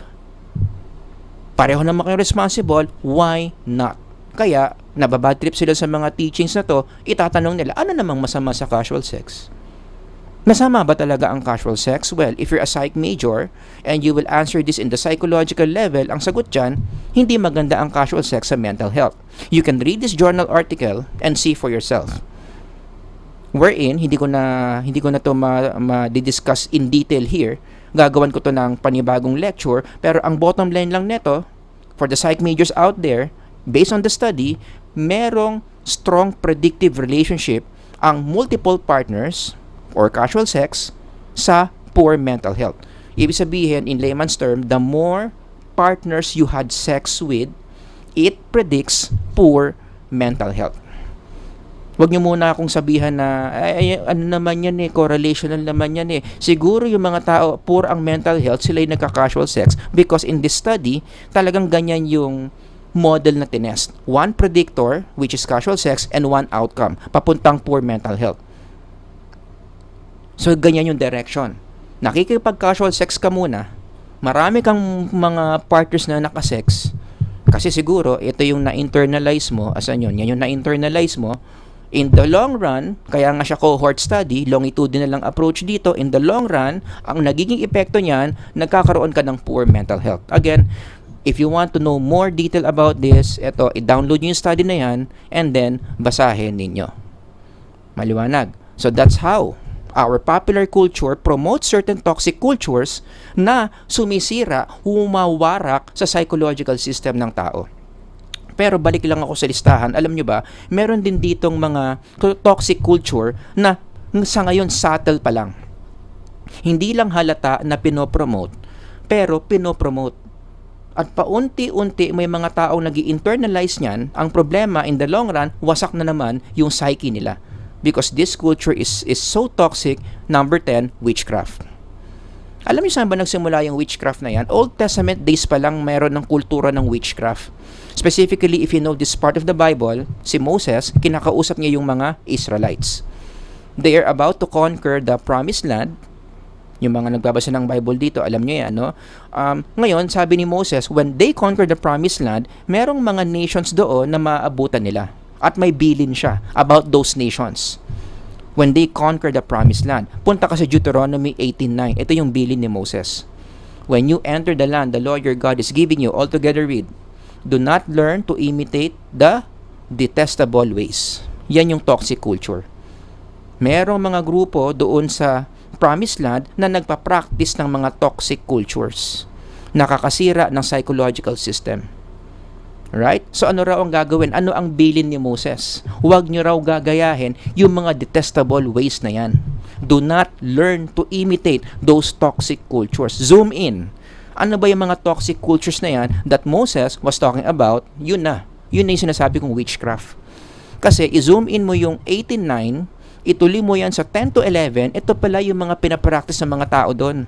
pareho naman kayong responsible, why not? Kaya, nababad trip sila sa mga teachings na to, itatanong nila, ano namang masama sa casual sex? Masama ba talaga ang casual sex? Well, if you're a psych major and you will answer this in the psychological level, ang sagot dyan, hindi maganda ang casual sex sa mental health. You can read this journal article and see for yourself. Wherein, hindi ko na to ma-discuss in detail here. Gagawan ko to ng panibagong lecture, pero ang bottom line lang neto, for the psych majors out there, based on the study, merong strong predictive relationship ang multiple partners or casual sex sa poor mental health. Ibig sabihin, in layman's term, the more partners you had sex with, it predicts poor mental health. Huwag niyo muna akong sabihan na, ano naman yan correlational naman yan Siguro yung mga tao, poor ang mental health, sila yung nagka-casual sex because in this study, talagang ganyan yung model na tinest. One predictor, which is casual sex, and one outcome, papuntang poor mental health. So, ganyan yung direction. Nakikipag-casual sex ka muna, marami kang mga partners na nakasex, kasi siguro, ito yung na-internalize mo, yan yung na-internalize mo, in the long run, kaya nga siya cohort study, longitudinal lang approach dito, in the long run, ang nagiging epekto niyan, nagkakaroon ka ng poor mental health. Again, if you want to know more detail about this, eto, i-download nyo yung study na yan, and then, basahin ninyo. Maliwanag. So, that's how our popular culture promotes certain toxic cultures na sumisira, humawarak sa psychological system ng tao. Pero balik lang ako sa listahan, alam nyo ba, meron din ditong mga toxic culture na sa ngayon subtle pa lang. Hindi lang halata na pinopromote, pero pinopromote. At paunti-unti may mga taong nag-i-internalize niyan. Ang problema, in the long run, wasak na naman yung psyche nila. Because this culture is so toxic. Number 10, witchcraft. Alam niyo saan ba nagsimula yung witchcraft na yan? Old Testament days pa lang mayroon ng kultura ng witchcraft. Specifically, if you know this part of the Bible, si Moses, kinakausap niya yung mga Israelites. They are about to conquer the promised land. Yung mga nagbabasa ng Bible dito, alam niyo yan, no? Ngayon, sabi ni Moses, when they conquer the promised land, merong mga nations doon na maabutan nila. At may bilin siya about those nations. When they conquer the promised land. Punta ka sa Deuteronomy 18:9. Ito yung bilin ni Moses. When you enter the land the Lord your God is giving you, altogether read, do not learn to imitate the detestable ways. Yan yung toxic culture. Merong mga grupo doon sa promised land na nagpa-practice ng mga toxic cultures. Nakakasira ng psychological system. Right? So ano raw ang gagawin? Ano ang bilin ni Moses? Huwag nyo raw gagayahin yung mga detestable ways na yan. Do not learn to imitate those toxic cultures. Zoom in. Ano ba yung mga toxic cultures na yan that Moses was talking about? Yun na. Yun na yung sinasabi kong witchcraft. Kasi i-zoom in mo yung 18:9, ituloy mo yan sa 10 to 11, ito pala yung mga pinapractice ng mga tao doon.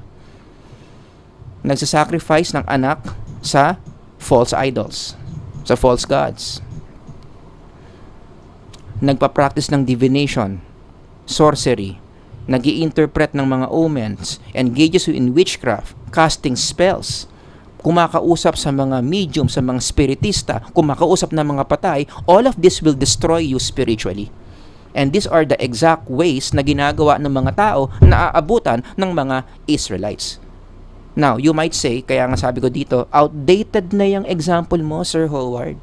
Nagsasacrifice ng anak sa false idols, sa false gods. Nagpa-practice ng divination, sorcery, nag-i-interpret ng mga omens, engages you in witchcraft, casting spells, kumakausap sa mga medium, sa mga spiritista, kumakausap ng mga patay. All of this will destroy you spiritually. And these are the exact ways na ginagawa ng mga tao na aabutan ng mga Israelites. Now, you might say, kaya nga sabi ko dito, outdated na yung example mo, Sir Howard.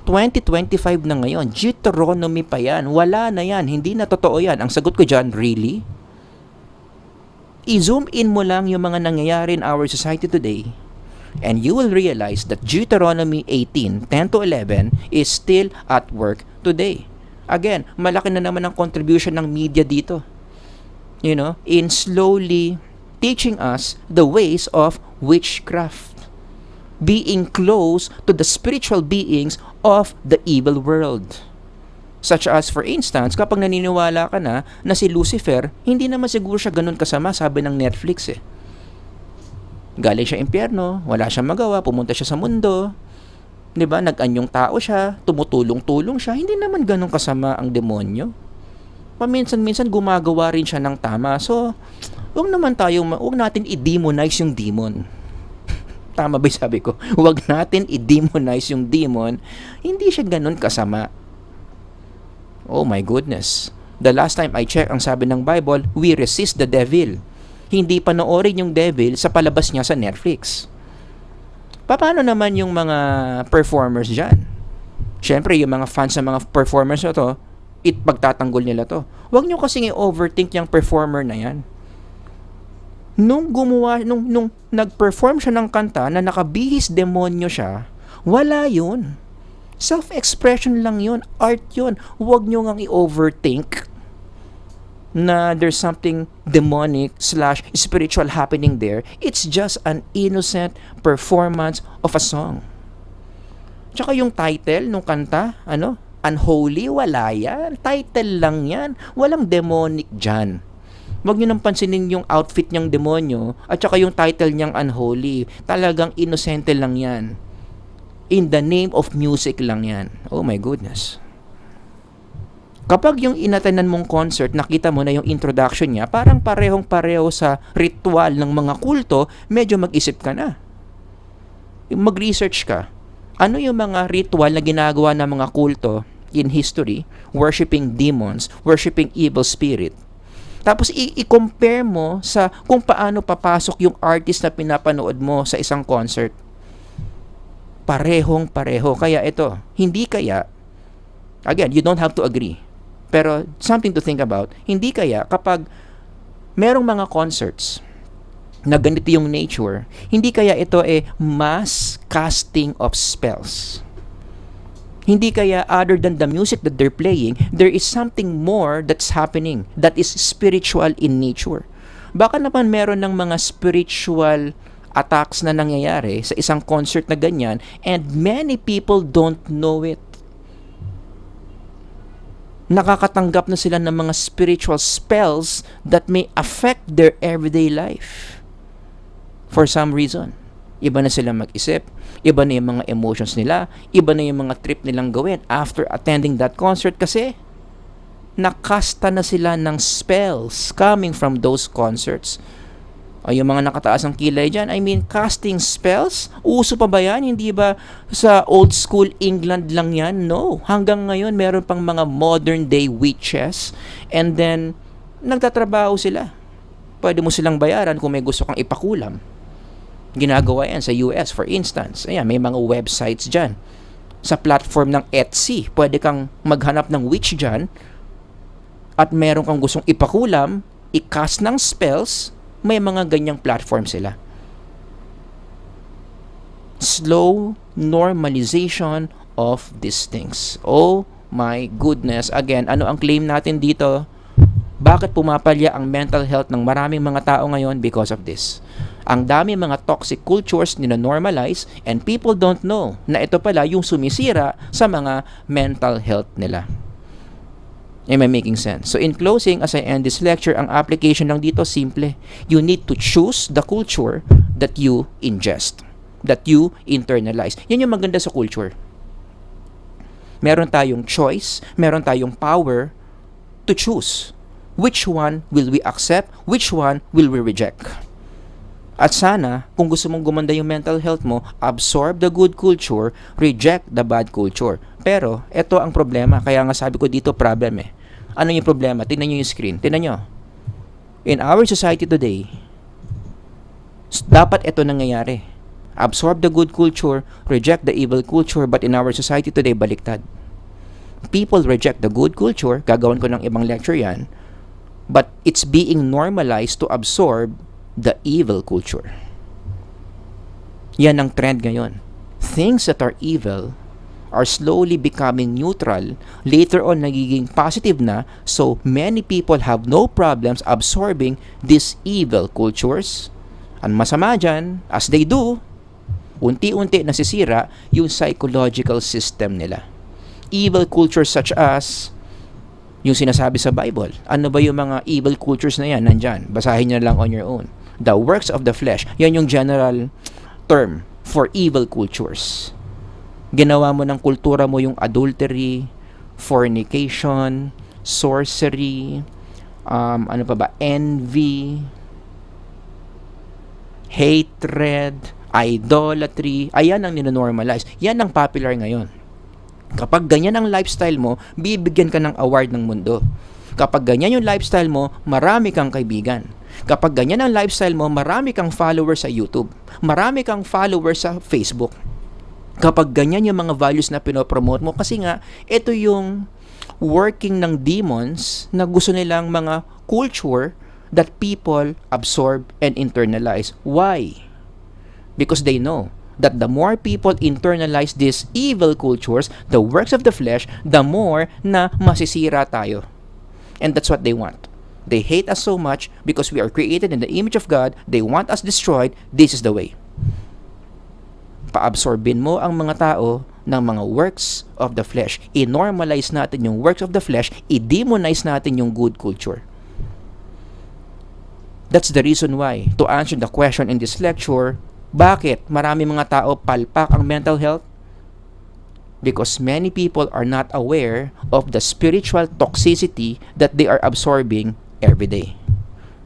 2025 na ngayon, Deuteronomy pa yan, wala na yan, hindi na totoo yan. Ang sagot ko dyan, really? I-zoom in mo lang yung mga nangyayari in our society today, and you will realize that Deuteronomy 18, 10 to 11 is still at work today. Again, malaki na naman ang contribution ng media dito. You know, in slowly teaching us the ways of witchcraft, being close to the spiritual beings of the evil world. Such as, for instance, kapag naniniwala ka na si Lucifer, hindi naman siguro siya ganun kasama, sabi ng Netflix eh. Galing siya impyerno, wala siyang magawa, pumunta siya sa mundo, 'di ba? Nag-anyong tao siya, tumutulong-tulong siya, hindi naman ganun kasama ang demonyo. Paminsan-minsan gumagawa rin siya ng tama. So, huwag natin i-demonize yung demon. Tama ba yung sabi ko? Huwag natin i-demonize yung demon. Hindi siya ganun kasama. Oh my goodness. The last time I checked, ang sabi ng Bible, we resist the devil. Hindi panoorin yung devil sa palabas niya sa Netflix. Paano naman yung mga performers dyan? Siyempre, yung mga fans ng mga performers na to, pagtatanggol nila to. Huwag nyo kasing i-overthink yung performer na yan. Nung nag-perform siya ng kanta na nakabihis demonyo siya, wala yun. Self-expression lang yun. Art yun. Huwag nyo ngang i-overthink na there's something demonic / spiritual happening there. It's just an innocent performance of a song. Tsaka yung title nung kanta, Unholy, wala yan. Title lang yan. Walang demonic dyan. Huwag nyo nang pansinin yung outfit niyang demonyo at saka yung title niyang Unholy. Talagang inosente lang yan. in the name of music lang yan. Oh my goodness. Kapag yung inatanan mong concert, nakita mo na yung introduction niya, parang parehong-pareho sa ritual ng mga kulto, medyo mag-isip ka na. Mag-research ka. Ano yung mga ritual na ginagawa ng mga kulto in history, worshiping demons, worshiping evil spirit. Tapos i-compare mo sa kung paano papasok yung artist na pinapanood mo sa isang concert. Parehong-pareho. Kaya ito, hindi kaya, again, you don't have to agree, pero something to think about, hindi kaya kapag merong mga concerts na ganito yung nature, hindi kaya ito mass casting of spells? Hindi kaya other than the music that they're playing, there is something more that's happening that is spiritual in nature. Baka naman meron ng mga spiritual attacks na nangyayari sa isang concert na ganyan and many people don't know it. Nakakatanggap na sila ng mga spiritual spells that may affect their everyday life. For some reason. Iba na sila mag-isip, iba na yung mga emotions nila, iba na yung mga trip nilang gawin after attending that concert kasi nakasta na sila ng spells coming from those concerts. O yung mga nakataas ang kilay dyan, I mean, casting spells? Uso pa ba yan? Hindi ba sa old school England lang yan? No. Hanggang ngayon, meron pang mga modern day witches and then, nagtatrabaho sila. Pwede mo silang bayaran kung may gusto kang ipakulam. Ginagawa yan sa US, for instance. Ayan, may mga websites dyan. Sa platform ng Etsy, pwede kang maghanap ng witch dyan at meron kang gustong ipakulam, i-cast ng spells, may mga ganyang platform sila. Slow normalization of these things. Oh my goodness. Again, ano ang claim natin dito? Bakit pumapalya ang mental health ng maraming mga tao ngayon? Because of this. Ang dami mga toxic cultures nino-normalize and people don't know na ito pala yung sumisira sa mga mental health nila. Am I making sense? So in closing, as I end this lecture, ang application lang dito simple. You need to choose the culture that you ingest, that you internalize. Yan yung maganda sa culture. Meron tayong choice, meron tayong power to choose. Which one will we accept? Which one will we reject? At sana, kung gusto mong gumanda yung mental health mo, absorb the good culture, reject the bad culture. Pero, ito ang problema. Kaya nga sabi ko dito, problem Ano yung problema? Tingnan nyo yung screen. Tingnan nyo. In our society today, dapat ito nangyayari. Absorb the good culture, reject the evil culture, but in our society today, baliktad. People reject the good culture, gagawin ko ng ibang lecture yan, but it's being normalized to absorb the evil culture. Yan ang trend ngayon. Things that are evil are slowly becoming neutral, later on nagiging positive na, so many people have no problems absorbing these evil cultures. Ang masama dyan, as they do, unti-unti nasisira yung psychological system nila. Evil cultures such as yung sinasabi sa Bible. Ano ba yung mga evil cultures na yan? Nandyan. Basahin nyo lang on your own. The works of the flesh. Yan yung general term for evil cultures. Ginawa mo ng kultura mo yung adultery, fornication, sorcery, ano pa ba? Envy, hatred, idolatry. Ayan ang ninonormalize. Yan ang popular ngayon. Kapag ganyan ang lifestyle mo, bibigyan ka ng award ng mundo. Kapag ganyan yung lifestyle mo, marami kang kaibigan. Kapag ganyan ang lifestyle mo, marami kang followers sa YouTube. Marami kang followers sa Facebook. Kapag ganyan yung mga values na pinopromote mo, kasi nga, ito yung working ng demons na gusto nilang mga culture that people absorb and internalize. Why? Because they know that the more people internalize these evil cultures, the works of the flesh, the more na masisira tayo. And that's what they want. They hate us so much because we are created in the image of God. They want us destroyed. This is the way. Paabsorbin mo ang mga tao ng mga works of the flesh. I-normalize natin yung works of the flesh. I-demonize natin yung good culture. That's the reason why, to answer the question in this lecture, bakit marami mga tao palpak ang mental health? because many people are not aware of the spiritual toxicity that they are absorbing every day.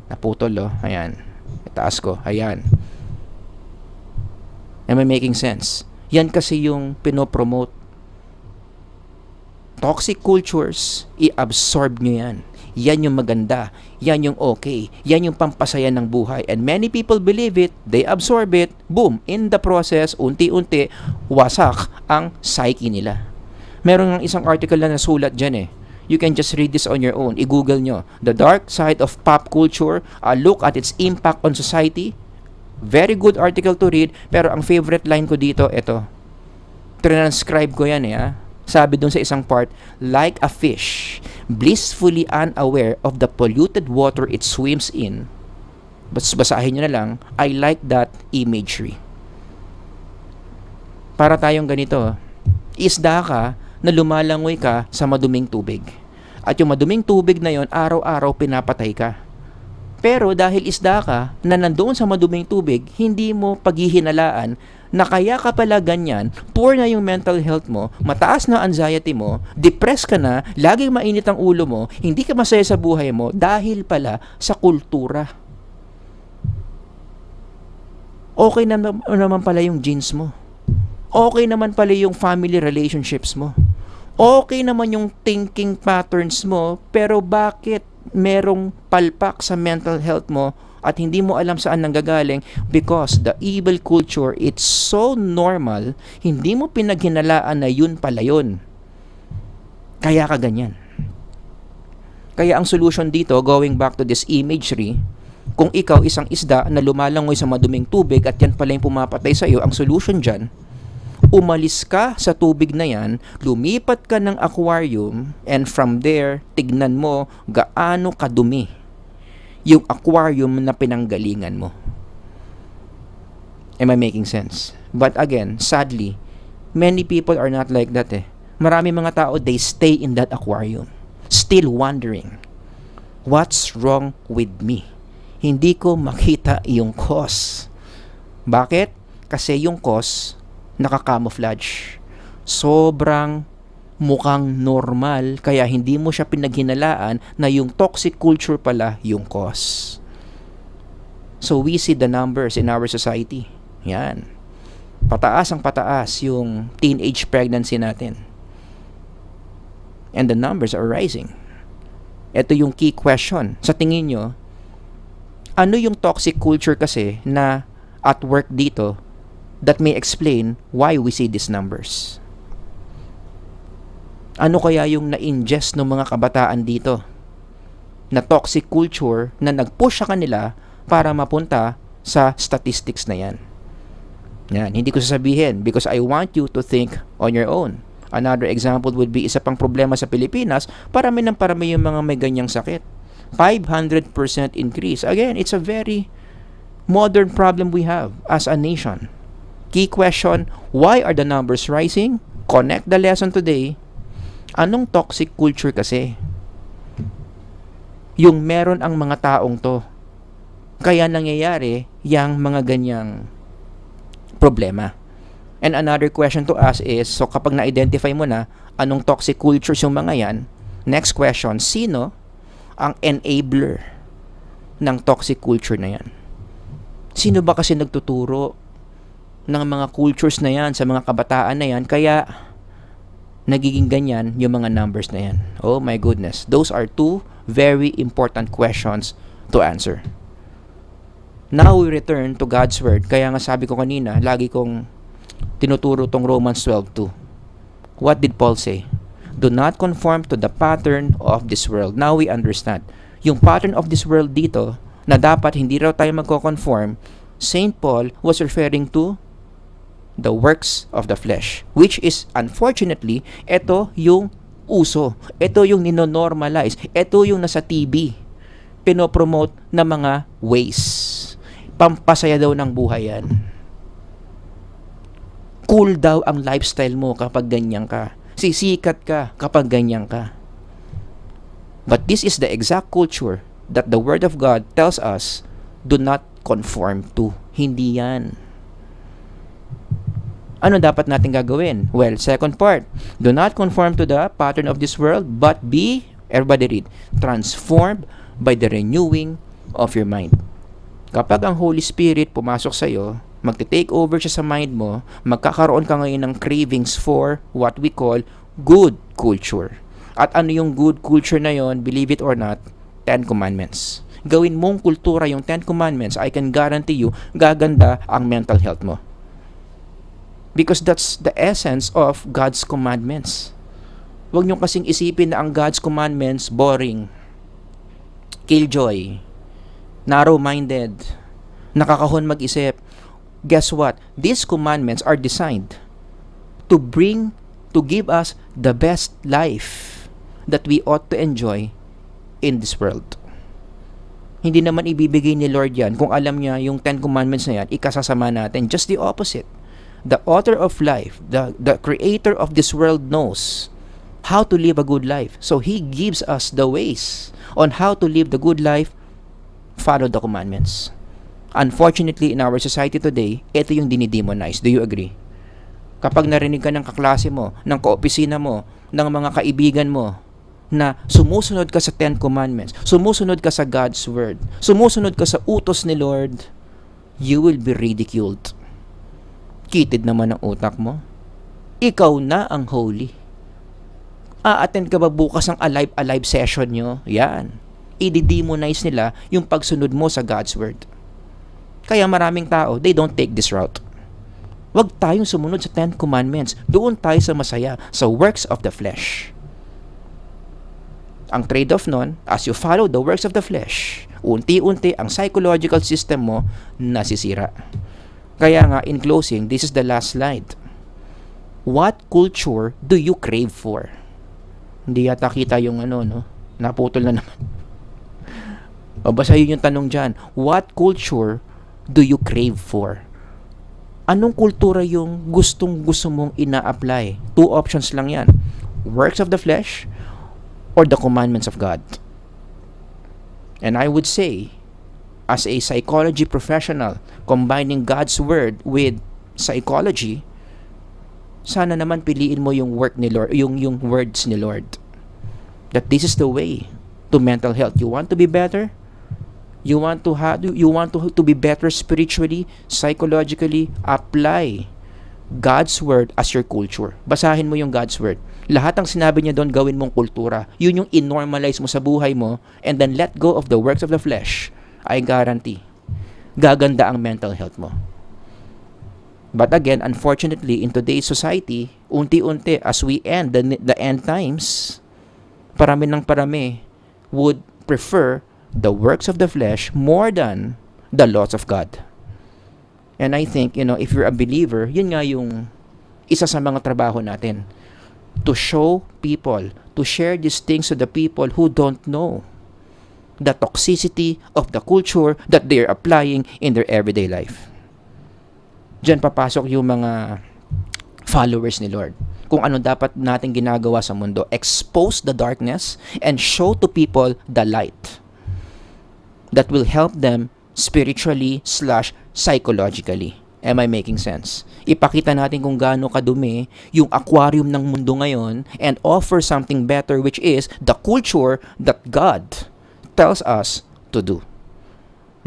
Naputol, oh. Ayan. Itaas ko. Ayan. Am I making sense? Yan kasi yung pinopromote. Toxic cultures, i-absorb nyo yan. Yan yung maganda. Yan yung okay. Yan yung pampasaya ng buhay. And many people believe it. They absorb it. Boom. In the process, unti-unti, wasak ang psyche nila. Meron ng isang article na nasulat dyan eh. You can just read this on your own. I-google nyo. The Dark Side of Pop Culture. A look at its impact on society. Very good article to read. Pero ang favorite line ko dito, ito. Transcribe ko yan eh. Sabi dun sa isang part, like a fish, blissfully unaware of the polluted water it swims in. Basahin nyo na lang, I like that imagery. Para tayong ganito, isda ka na lumalangoy ka sa maduming tubig. At yung maduming tubig na yon, araw-araw pinapatay ka. Pero dahil isda ka na nandoon sa maduming tubig, hindi mo paghihinalaan na kaya ka pala ganyan, poor na yung mental health mo, mataas na anxiety mo, depressed ka na, laging mainit ang ulo mo, hindi ka masaya sa buhay mo dahil pala sa kultura. Okay naman pala yung genes mo. Okay naman pala yung family relationships mo. Okay naman yung thinking patterns mo, pero bakit merong palpak sa mental health mo at hindi mo alam saan nanggagaling? Because the evil culture, it's so normal, hindi mo pinaghinalaan na yun pala yun. Kaya ka ganyan. Kaya ang solution dito, going back to this imagery, kung ikaw isang isda na lumalangoy sa maduming tubig at yan pala yung pumapatay sa iyo, ang solution dyan, umalis ka sa tubig na yan, lumipat ka ng aquarium, and from there, tignan mo gaano kadumi yung aquarium na pinanggalingan mo. Am I making sense? But again, sadly, many people are not like that eh. Marami mga tao, they stay in that aquarium, still wondering, what's wrong with me? Hindi ko makita yung cause. Bakit? Kasi yung cause, naka-camouflage. Sobrang mukhang normal, kaya hindi mo siya pinaghinalaan na yung toxic culture pala yung cause. So we see the numbers in our society. Yan. Pataas ang pataas yung teenage pregnancy natin. And the numbers are rising. Ito yung key question. Sa tingin nyo, ano yung toxic culture kasi na at work dito that may explain why we see these numbers? Ano kaya yung na-ingest ng mga kabataan dito na toxic culture na nag-push sa kanila para mapunta sa statistics na yan? Yan, hindi ko sasabihin because I want you to think on your own. Another example would be isa pang problema sa Pilipinas, parami ng parami yung mga may ganyang sakit. 500% increase. Again, it's a very modern problem we have as a nation. Key question, why are the numbers rising? Connect the lesson today. Anong toxic culture kasi? Yung meron ang mga taong to. Kaya nangyayari yung mga ganyang problema. And another question to ask is, so kapag na-identify mo na anong toxic cultures yung mga yan, next question, sino ang enabler ng toxic culture na yan? Sino ba kasi nagtuturo ng mga cultures na yan sa mga kabataan na yan, kaya nagiging ganyan yung mga numbers na yan? Oh my goodness. Those are two very important questions to answer. Now we return to God's Word. Kaya nga sabi ko kanina, lagi kong tinuturo tong Romans 12:2. What did Paul say? Do not conform to the pattern of this world. Now we understand. Yung pattern of this world dito, na dapat hindi raw tayo magko-conform, Saint Paul was referring to the works of the flesh, which is unfortunately, ito yung uso, ito yung ninonormalize, ito yung nasa TV, pinopromote na mga ways. Pampasaya daw ng buhay yan. Cool daw ang lifestyle mo kapag ganyan ka. Sisikat ka kapag ganyan ka. But this is the exact culture that the Word of God tells us, do not conform to. Hindi yan. Ano dapat natin gagawin? Well, second part, do not conform to the pattern of this world, but be, everybody read, transformed by the renewing of your mind. Kapag ang Holy Spirit pumasok sa'yo, magte-take over siya sa mind mo, magkakaroon ka ngayon ng cravings for what we call good culture. At ano yung good culture na yon? Believe it or not, 10 Commandments. Gawin mong kultura yung 10 Commandments, I can guarantee you, gaganda ang mental health mo. Because that's the essence of God's commandments. Huwag nyo kasing isipin na ang God's commandments boring, killjoy, narrow-minded, nakakahon mag-isip. Guess what? These commandments are designed to give us the best life that we ought to enjoy in this world. Hindi naman ibibigay ni Lord yan kung alam niya yung 10 Commandments na yan, ikasasama natin. Just the opposite. The author of life, the creator of this world knows how to live a good life. So He gives us the ways on how to live the good life. Follow the commandments. Unfortunately, in our society today, ito yung dinidemonize. Do you agree? Kapag narinig ka ng kaklase mo, ng kaopisina mo, ng mga kaibigan mo, na sumusunod ka sa 10 Commandments, sumusunod ka sa God's Word, sumusunod ka sa utos ni Lord, you will be ridiculed. Kitid naman ang utak mo. Ikaw na ang holy. A-attend ka ba bukas ng alive session nyo? Yan. I-demonize nila yung pagsunod mo sa God's Word. Kaya maraming tao, they don't take this route. Huwag tayong sumunod sa 10 Commandments. Doon tayo sa masaya, sa works of the flesh. Ang trade-off nun, as you follow the works of the flesh, unti-unti ang psychological system mo nasisira. Kaya nga, in closing, this is the last slide. What culture do you crave for? Hindi yata kita yung naputol na naman. Babasahin yung tanong dyan. What culture do you crave for? Anong kultura yung gustong-gusto mong ina-apply? 2 options lang yan. Works of the flesh or the commandments of God. And I would say, as a psychology professional, combining God's Word with psychology, sana naman piliin mo yung work ni Lord, yung words ni Lord. That this is the way to mental health. You want to be better? You want to be better spiritually, psychologically, apply God's Word as your culture. Basahin mo yung God's Word. Lahat ng sinabi niya doon, gawin mong kultura. Yun yung in-normalize mo sa buhay mo, and then let go of the works of the flesh. I guarantee, gaganda ang mental health mo. But again, unfortunately, in today's society, unti-unti, as we end the end times, parami would prefer the works of the flesh more than the laws of God. And I think, if you're a believer, yun nga yung isa sa mga trabaho natin. To show people, to share these things to the people who don't know the toxicity of the culture that they're applying in their everyday life. Diyan papasok yung mga followers ni Lord. Kung ano dapat natin ginagawa sa mundo. Expose the darkness and show to people the light that will help them spiritually/psychologically. Am I making sense? Ipakita natin kung gaano kadumi yung aquarium ng mundo ngayon and offer something better, which is the culture that God tells us to do.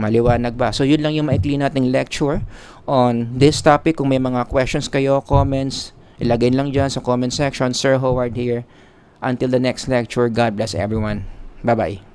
Maliwanag ba? So yun lang yung maikli nating lecture on this topic. Kung may mga questions kayo, comments, ilagay lang dyan sa comment section. Sir Howard here. Until the next lecture, God bless everyone. Bye-bye.